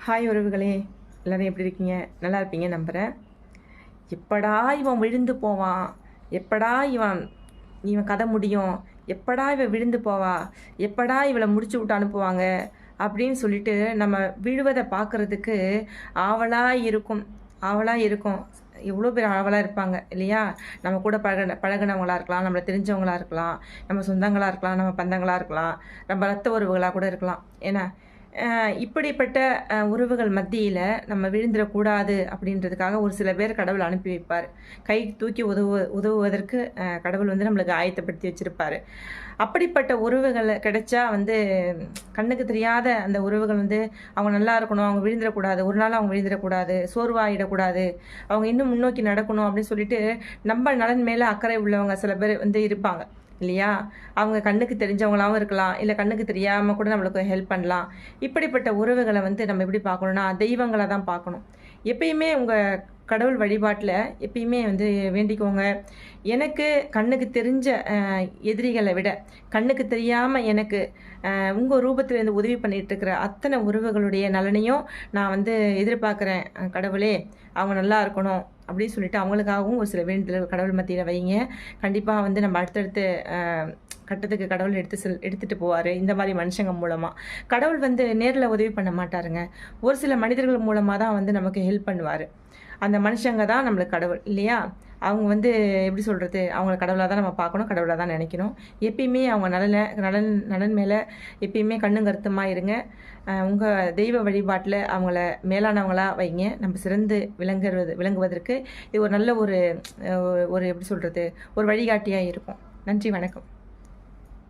Hi உறவுகளே, எல்லோரும் எப்படி இருக்கீங்க? நல்லா இருப்பீங்க நம்புகிறேன். எப்படா இவன் விழுந்து போவான், எப்படா இவன் இவன் கதை முடியும், எப்படா இவன் விழுந்து போவா, எப்படா இவளை முடிச்சு விட்டு அனுப்புவாங்க அப்படின்னு சொல்லிட்டு நம்ம விழுவதை பார்க்குறதுக்கு ஆவலாக இருக்கும். எவ்வளோ பேர் ஆவலாக இருப்பாங்க இல்லையா? நம்ம கூட பழகினவங்களாக இருக்கலாம், நம்மளை தெரிஞ்சவங்களாக இருக்கலாம், நம்ம சொந்தங்களாக இருக்கலாம், நம்ம பந்தங்களாக இருக்கலாம், நம்ம ரத்த உறவுகளாக கூட இருக்கலாம். ஏன்னா இப்படிப்பட்ட உறவுகள் மத்தியில் நம்ம விழுந்துடக்கூடாது அப்படின்றதுக்காக ஒரு சில பேர் கடவுள் அனுப்பி வைப்பார். கை தூக்கி உதவுவதற்கு கடவுள் நம்மளுக்கு ஆயத்தப்படுத்தி வச்சுருப்பார். அப்படிப்பட்ட உறவுகள் கிடைச்சா கண்ணுக்கு தெரியாத அந்த உறவுகள் அவங்க நல்லா இருக்கணும், அவங்க விழுந்துடக்கூடாது, ஒரு நாள் அவங்க விழுந்துடக்கூடாது, சோர்வாயிடக்கூடாது, அவங்க இன்னும் முன்னோக்கி நடக்கணும் அப்படின்னு சொல்லிட்டு நம்ம நலன் மேலே அக்கறை உள்ளவங்க சில பேர் இருப்பாங்க இல்லையா? அவங்க கண்ணுக்கு தெரிஞ்சவங்களாகவும் இருக்கலாம், இல்லை கண்ணுக்கு தெரியாமல் கூட நம்மளுக்கு ஹெல்ப் பண்ணலாம். இப்படிப்பட்ட உறவுகளை நம்ம எப்படி பார்க்கணுன்னா தெய்வங்களை தான் பார்க்கணும். எப்பயுமே உங்கள் கடவுள் வழிபாட்டில் எப்பயுமே வேண்டிக்கோங்க, எனக்கு கண்ணுக்கு தெரிஞ்ச எதிரிகளை விட கண்ணுக்கு தெரியாமல் எனக்கு உங்கள் ரூபத்தில் உதவி பண்ணிகிட்ருக்கிற அத்தனை உறவுகளுடைய நலனையும் நான் எதிர்பார்க்குறேன். கடவுளே அவங்க நல்லா இருக்கணும் அப்படின்னு சொல்லிட்டு அவங்களுக்காகவும் ஒரு சில வேண்டுதல்கள் கடவுள் மத்தியில் வைங்க. கண்டிப்பாக நம்ம அடுத்தடுத்து கட்டத்துக்கு கடவுள் எடுத்துகிட்டு போவார். இந்த மாதிரி மனுஷங்க மூலமாக கடவுள் நேரில் உதவி பண்ண மாட்டாருங்க. ஒரு சில மனிதர்கள் மூலமாக தான் நமக்கு ஹெல்ப் பண்ணுவார். அந்த மனுஷங்க தான் நம்மளுக்கு கடவுள் இல்லையா? அவங்க எப்படி சொல்கிறது, அவங்கள கடவுளாக தான் நம்ம பார்க்கணும், கடவுளாக தான் நினைக்கணும். எப்பயுமே அவங்க நலன் மேலே எப்பயுமே கண்ணும் கருத்துமாக இருங்க. உங்கள் தெய்வ வழிபாட்டில் அவங்கள மேலானவங்களாக வைங்க. நம்ம சிறந்து விளங்குவதற்கு இது ஒரு நல்ல ஒரு எப்படி சொல்கிறது, ஒரு வழிகாட்டியாக இருக்கும். நன்றி, வணக்கம்.